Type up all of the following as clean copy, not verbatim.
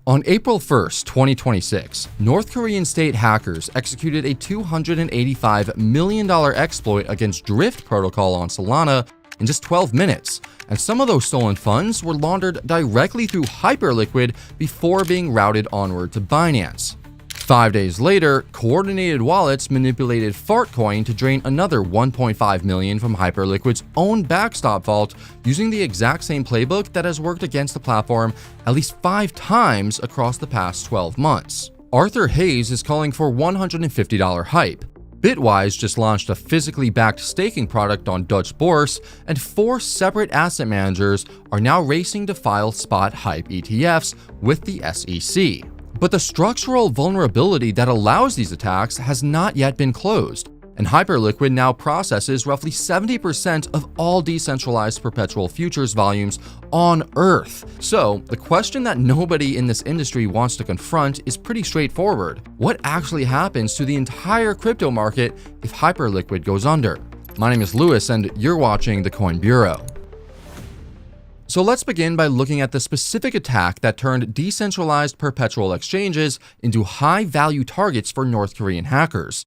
On April 1st, 2026, North Korean state hackers executed a $285 million exploit against Drift protocol on Solana in just 12 minutes, and some of those stolen funds were laundered directly through Hyperliquid before being routed onward to Binance. 5 days later, coordinated wallets manipulated Fartcoin to drain another $1.5 million from Hyperliquid's own backstop vault using the exact same playbook that has worked against the platform at least 5 times across the past 12 months. Arthur Hayes is calling for $150 hype. Bitwise just launched a physically backed staking product on Dutch Bourse, and 4 separate asset managers are now racing to file spot hype ETFs with the SEC. But the structural vulnerability that allows these attacks has not yet been closed, and Hyperliquid now processes roughly 70% of all decentralized perpetual futures volumes on Earth. So, the question that nobody in this industry wants to confront is pretty straightforward. What actually happens to the entire crypto market if Hyperliquid goes under? My name is Lewis, and you're watching the Coin Bureau. So let's begin by looking at the specific attack that turned decentralized perpetual exchanges into high-value targets for North Korean hackers.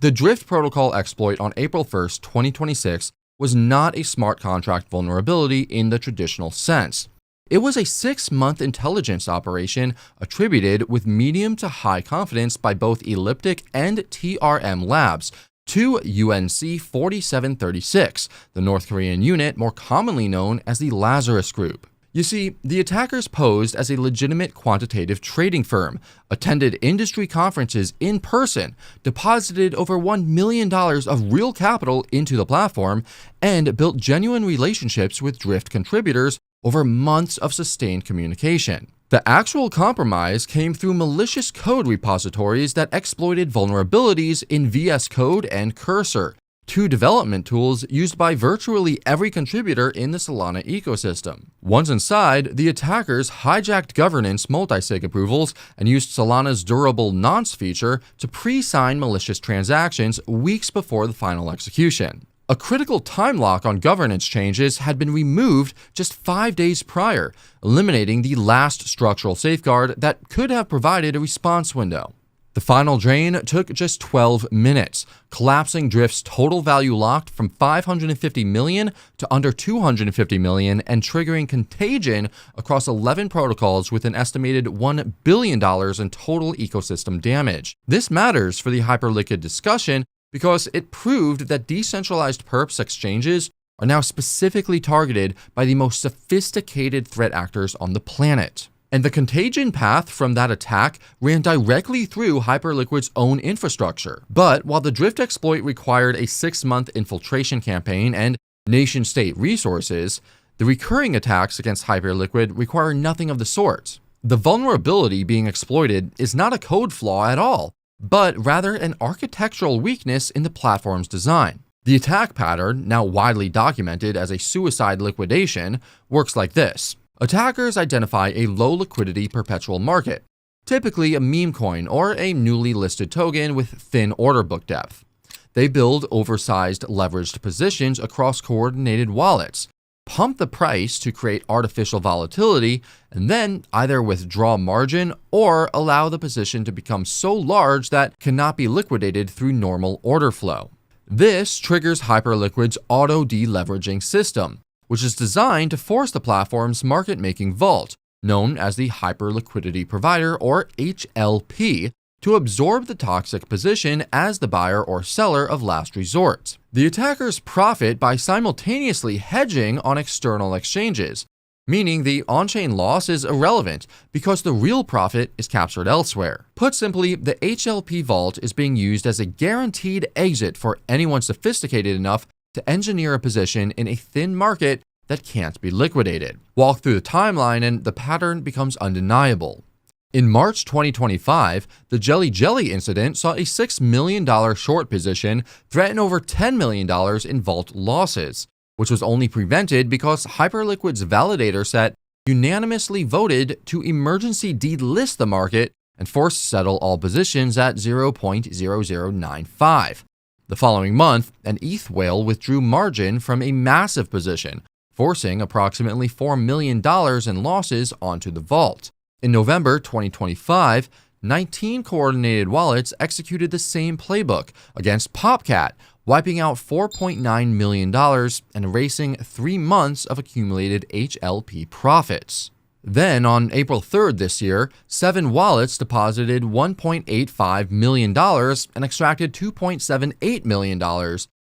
The Drift protocol exploit on April 1st, 2026 was not a smart contract vulnerability in the traditional sense. It was a 6-month intelligence operation attributed with medium to high confidence by both Elliptic and TRM Labs to UNC 4736, the North Korean unit more commonly known as the Lazarus Group. You see, the attackers posed as a legitimate quantitative trading firm, attended industry conferences in person, deposited over $1 million of real capital into the platform, and built genuine relationships with Drift contributors over months of sustained communication. The actual compromise came through malicious code repositories that exploited vulnerabilities in VS Code and Cursor, 2 development tools used by virtually every contributor in the Solana ecosystem. Once inside, the attackers hijacked governance multisig approvals and used Solana's durable nonce feature to pre-sign malicious transactions weeks before the final execution. A critical time lock on governance changes had been removed just 5 days prior, eliminating the last structural safeguard that could have provided a response window. The final drain took just 12 minutes, collapsing Drift's total value locked from $550 million to under $250 million and triggering contagion across 11 protocols with an estimated $1 billion in total ecosystem damage. This matters for the Hyperliquid discussion because it proved that decentralized Perps exchanges are now specifically targeted by the most sophisticated threat actors on the planet. And the contagion path from that attack ran directly through Hyperliquid's own infrastructure. But while the Drift exploit required a 6-month infiltration campaign and nation-state resources, the recurring attacks against Hyperliquid require nothing of the sort. The vulnerability being exploited is not a code flaw at all, but rather an architectural weakness in the platform's design. The attack pattern, now widely documented as a suicide liquidation, works like this. Attackers identify a low liquidity perpetual market, typically a meme coin or a newly listed token with thin order book depth. They build oversized leveraged positions across coordinated wallets, pump the price to create artificial volatility, and then either withdraw margin or allow the position to become so large that cannot be liquidated through normal order flow. This triggers Hyperliquid's auto-deleveraging system, which is designed to force the platform's market-making vault, known as the Hyperliquidity Provider or HLP, to absorb the toxic position as the buyer or seller of last resort. The attackers profit by simultaneously hedging on external exchanges, meaning the on-chain loss is irrelevant because the real profit is captured elsewhere. Put simply, the HLP vault is being used as a guaranteed exit for anyone sophisticated enough to engineer a position in a thin market that can't be liquidated. Walk through the timeline and the pattern becomes undeniable. In March 2025, the Jelly Jelly incident saw a $6 million short position threaten over $10 million in vault losses, which was only prevented because Hyperliquid's validator set unanimously voted to emergency delist the market and force settle all positions at 0.0095. The following month, an ETH whale withdrew margin from a massive position, forcing approximately $4 million in losses onto the vault. In November 2025, 19 coordinated wallets executed the same playbook against Popcat, wiping out $4.9 million and erasing 3 months of accumulated HLP profits. Then, on April 3rd this year, 7 wallets deposited $1.85 million and extracted $2.78 million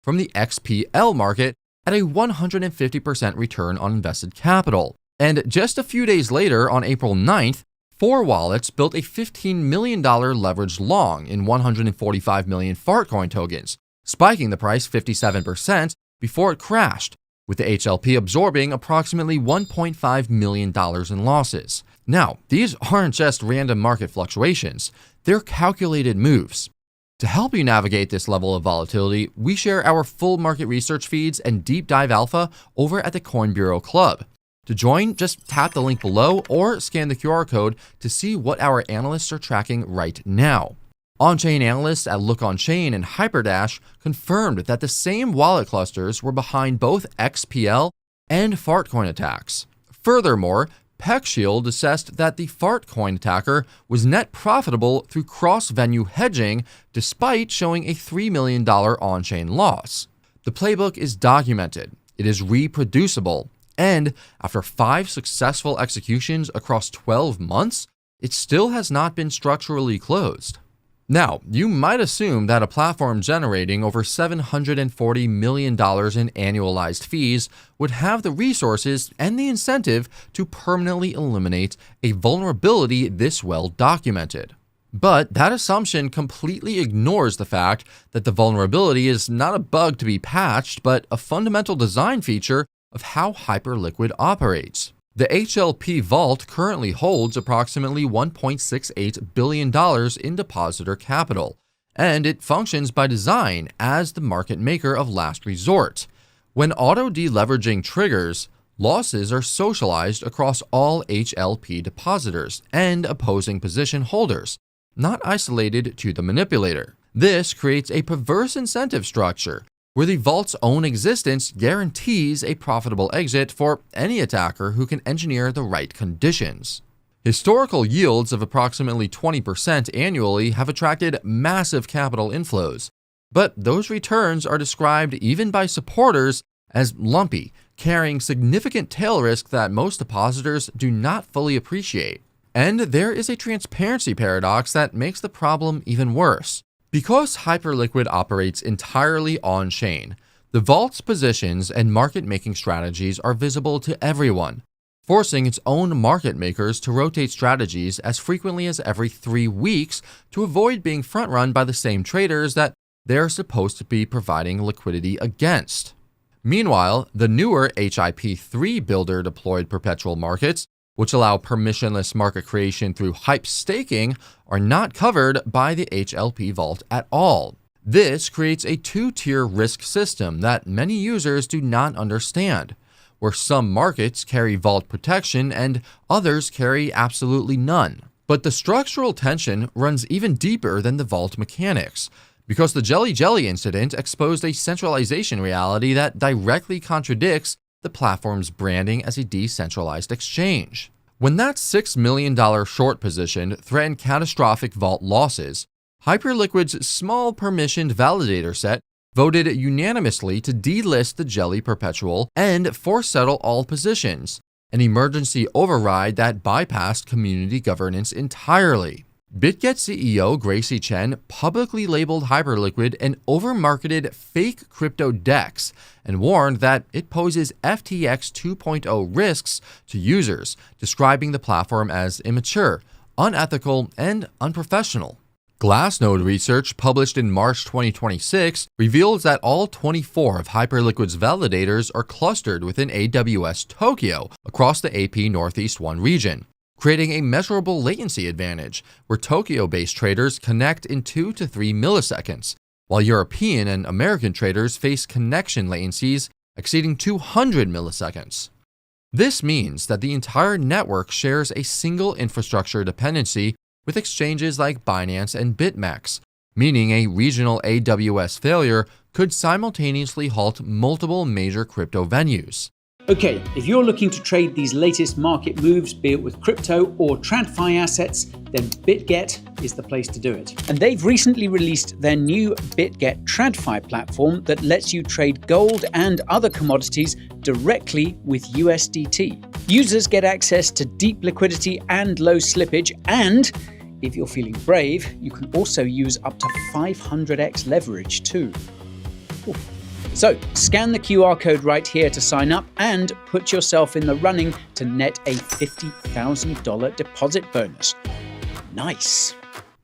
from the XPL market at a 150% return on invested capital. And just a few days later, on April 9th, 4 wallets built a $15 million leveraged long in 145 million Fartcoin tokens, spiking the price 57% before it crashed, with the HLP absorbing approximately $1.5 million in losses. Now, these aren't just random market fluctuations, they're calculated moves. To help you navigate this level of volatility, we share our full market research feeds and deep dive alpha over at the Coin Bureau Club. To join, just tap the link below or scan the QR code to see what our analysts are tracking right now. On-chain analysts at Look On-Chain and Hyperdash confirmed that the same wallet clusters were behind both XPL and Fartcoin attacks. Furthermore, PeckShield assessed that the Fartcoin attacker was net profitable through cross-venue hedging despite showing a $3 million on-chain loss. The playbook is documented, it is reproducible, and after 5 successful executions across 12 months, it still has not been structurally closed. Now, you might assume that a platform generating over $740 million in annualized fees would have the resources and the incentive to permanently eliminate a vulnerability this well documented. But that assumption completely ignores the fact that the vulnerability is not a bug to be patched, but a fundamental design feature of how Hyperliquid operates. The HLP vault currently holds approximately $1.68 billion in depositor capital, and it functions by design as the market maker of last resort. When auto-deleveraging triggers, losses are socialized across all HLP depositors and opposing position holders, not isolated to the manipulator. This creates a perverse incentive structure where the vault's own existence guarantees a profitable exit for any attacker who can engineer the right conditions. Historical yields of approximately 20% annually have attracted massive capital inflows, but those returns are described even by supporters as lumpy, carrying significant tail risk that most depositors do not fully appreciate. And there is a transparency paradox that makes the problem even worse. Because Hyperliquid operates entirely on-chain, the vault's positions and market-making strategies are visible to everyone, forcing its own market makers to rotate strategies as frequently as every 3 weeks to avoid being front-run by the same traders that they're supposed to be providing liquidity against. Meanwhile, the newer HIP-3 builder-deployed perpetual markets, which allow permissionless market creation through hype staking, are not covered by the HLP vault at all. This creates a 2-tier risk system that many users do not understand, where some markets carry vault protection and others carry absolutely none. But the structural tension runs even deeper than the vault mechanics, because the Jelly Jelly incident exposed a centralization reality that directly contradicts the platform's branding as a decentralized exchange. When that $6 million short position threatened catastrophic vault losses, Hyperliquid's small permissioned validator set voted unanimously to delist the Jelly Perpetual and force settle all positions, an emergency override that bypassed community governance entirely. BitGet CEO Gracie Chen publicly labeled Hyperliquid an overmarketed fake crypto DEX and warned that it poses FTX 2.0 risks to users, describing the platform as immature, unethical, and unprofessional. Glassnode research published in March 2026 reveals that all 24 of Hyperliquid's validators are clustered within AWS Tokyo across the AP Northeast 1 region, creating a measurable latency advantage where Tokyo-based traders connect in 2 to 3 milliseconds, while European and American traders face connection latencies exceeding 200 milliseconds. This means that the entire network shares a single infrastructure dependency with exchanges like Binance and BitMEX, meaning a regional AWS failure could simultaneously halt multiple major crypto venues. Okay, if you're looking to trade these latest market moves, be it with crypto or TradFi assets, then BitGet is the place to do it. And they've recently released their new BitGet TradFi platform that lets you trade gold and other commodities directly with USDT. Users get access to deep liquidity and low slippage, and if you're feeling brave, you can also use up to 500x leverage too. Ooh. So, scan the QR code right here to sign up and put yourself in the running to net a $50,000 deposit bonus. Nice.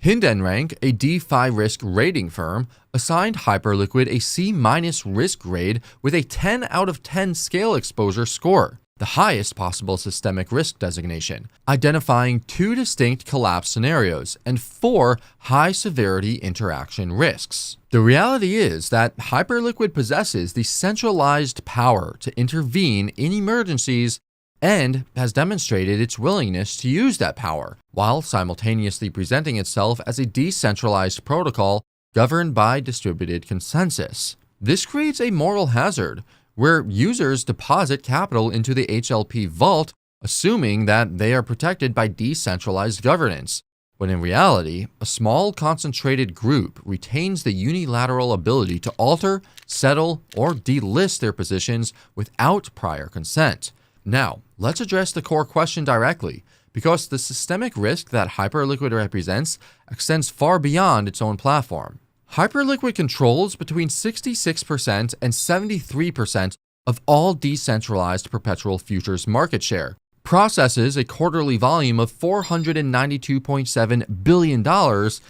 Hindenrank, a DeFi risk rating firm, assigned Hyperliquid a C- risk grade with a 10 out of 10 scale exposure score, the highest possible systemic risk designation, identifying 2 distinct collapse scenarios and 4 high-severity interaction risks. The reality is that Hyperliquid possesses the centralized power to intervene in emergencies and has demonstrated its willingness to use that power, while simultaneously presenting itself as a decentralized protocol governed by distributed consensus. This creates a moral hazard, where users deposit capital into the HLP vault, assuming that they are protected by decentralized governance, when in reality, a small concentrated group retains the unilateral ability to alter, settle, or delist their positions without prior consent. Now, let's address the core question directly, because the systemic risk that Hyperliquid represents extends far beyond its own platform. Hyperliquid controls between 66% and 73% of all decentralized perpetual futures market share, processes a quarterly volume of $492.7 billion,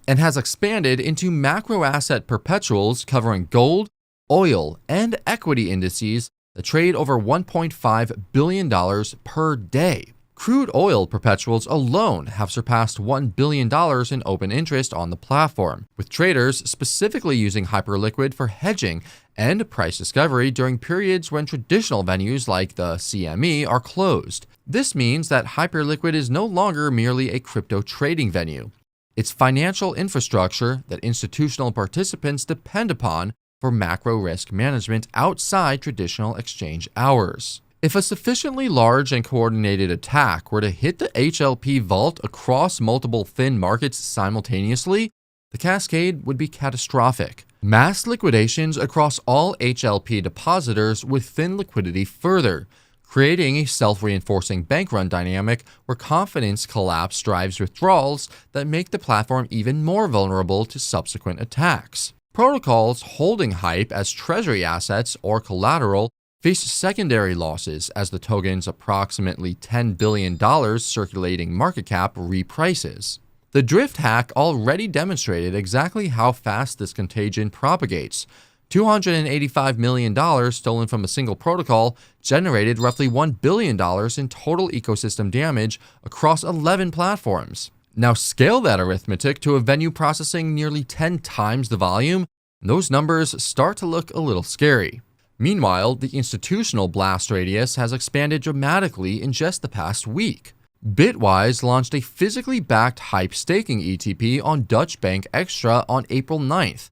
and has expanded into macro asset perpetuals covering gold, oil, and equity indices that trade over $1.5 billion per day. Crude oil perpetuals alone have surpassed $1 billion in open interest on the platform, with traders specifically using Hyperliquid for hedging and price discovery during periods when traditional venues like the CME are closed. This means that Hyperliquid is no longer merely a crypto trading venue. It's financial infrastructure that institutional participants depend upon for macro risk management outside traditional exchange hours. If a sufficiently large and coordinated attack were to hit the HLP vault across multiple thin markets simultaneously, the cascade would be catastrophic. Mass liquidations across all HLP depositors would thin liquidity further, creating a self-reinforcing bank run dynamic where confidence collapse drives withdrawals that make the platform even more vulnerable to subsequent attacks. Protocols holding HYPE as treasury assets or collateral face secondary losses as the token's approximately $10 billion circulating market cap reprices. The drift hack already demonstrated exactly how fast this contagion propagates. $285 million stolen from a single protocol generated roughly $1 billion in total ecosystem damage across 11 platforms. Now scale that arithmetic to a venue processing nearly 10 times the volume, and those numbers start to look a little scary. Meanwhile, the institutional blast radius has expanded dramatically in just the past week. Bitwise launched a physically backed HYPE staking ETP on Dutch Bank Extra on April 9th.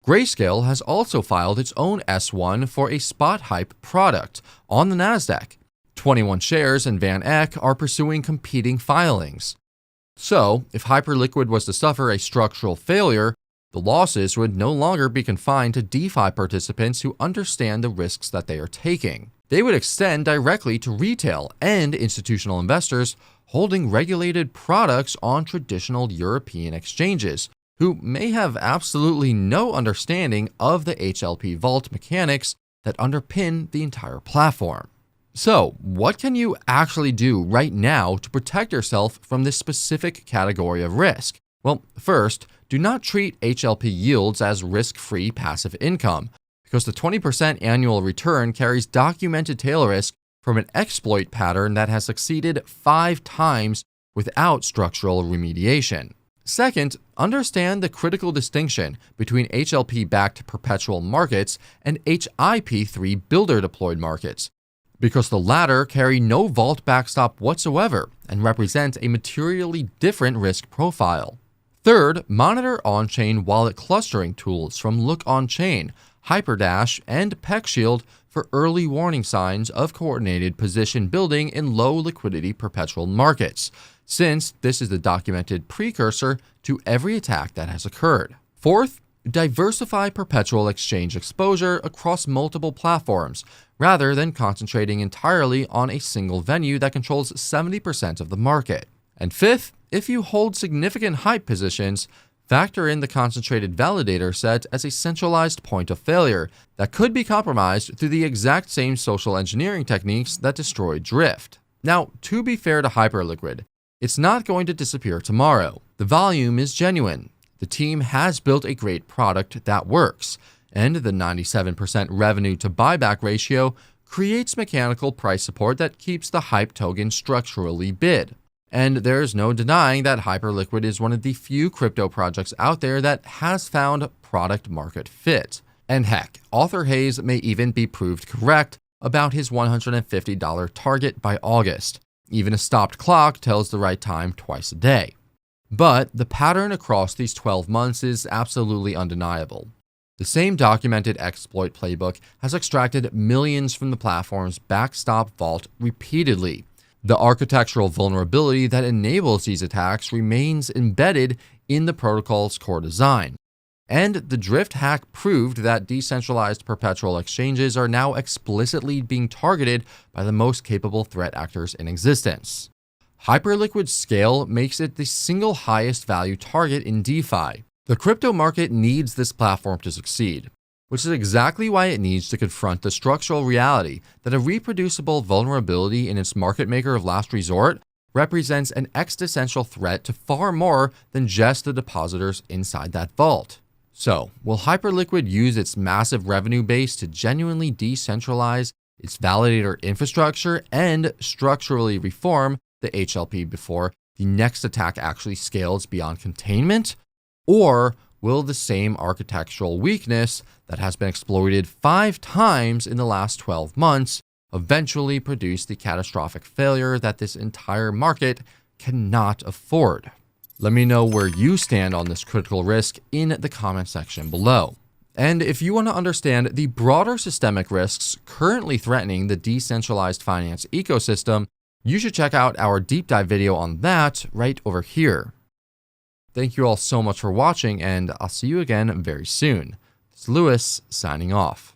Grayscale has also filed its own S1 for a spot HYPE product on the Nasdaq. 21 Shares and Van Eck are pursuing competing filings. So, if Hyperliquid was to suffer a structural failure, the losses would no longer be confined to DeFi participants who understand the risks that they are taking. They would extend directly to retail and institutional investors holding regulated products on traditional European exchanges, who may have absolutely no understanding of the HLP vault mechanics that underpin the entire platform. So, what can you actually do right now to protect yourself from this specific category of risk? Well, first, do not treat HLP yields as risk-free passive income, because the 20% annual return carries documented tail risk from an exploit pattern that has succeeded 5 times without structural remediation. Second, understand the critical distinction between HLP-backed perpetual markets and HIP3 builder-deployed markets, because the latter carry no vault backstop whatsoever and represent a materially different risk profile. Third, monitor on-chain wallet clustering tools from Look On Chain, Hyperdash, and PeckShield for early warning signs of coordinated position building in low liquidity perpetual markets, since this is the documented precursor to every attack that has occurred. Fourth, diversify perpetual exchange exposure across multiple platforms, rather than concentrating entirely on a single venue that controls 70% of the market. And fifth, if you hold significant hype positions, factor in the concentrated validator set as a centralized point of failure that could be compromised through the exact same social engineering techniques that destroyed Drift. Now, to be fair to Hyperliquid, it's not going to disappear tomorrow. The volume is genuine. The team has built a great product that works, and the 97% revenue to buyback ratio creates mechanical price support that keeps the hype token structurally bid. And there's no denying that Hyperliquid is one of the few crypto projects out there that has found product market fit. And heck, Arthur Hayes may even be proved correct about his $150 target by August. Even a stopped clock tells the right time twice a day. But the pattern across these 12 months is absolutely undeniable. The same documented exploit playbook has extracted millions from the platform's backstop vault repeatedly. The architectural vulnerability that enables these attacks remains embedded in the protocol's core design. And the Drift hack proved that decentralized perpetual exchanges are now explicitly being targeted by the most capable threat actors in existence. Hyperliquid's scale makes it the single highest value target in DeFi. The crypto market needs this platform to succeed, which is exactly why it needs to confront the structural reality that a reproducible vulnerability in its market maker of last resort represents an existential threat to far more than just the depositors inside that vault. So, will Hyperliquid use its massive revenue base to genuinely decentralize its validator infrastructure and structurally reform the HLP before the next attack actually scales beyond containment? Or will the same architectural weakness that has been exploited 5 times in the last 12 months eventually produce the catastrophic failure that this entire market cannot afford? Let me know where you stand on this critical risk in the comment section below. And if you want to understand the broader systemic risks currently threatening the decentralized finance ecosystem, you should check out our deep dive video on that right over here. Thank you all so much for watching, and I'll see you again very soon. It's Lewis signing off.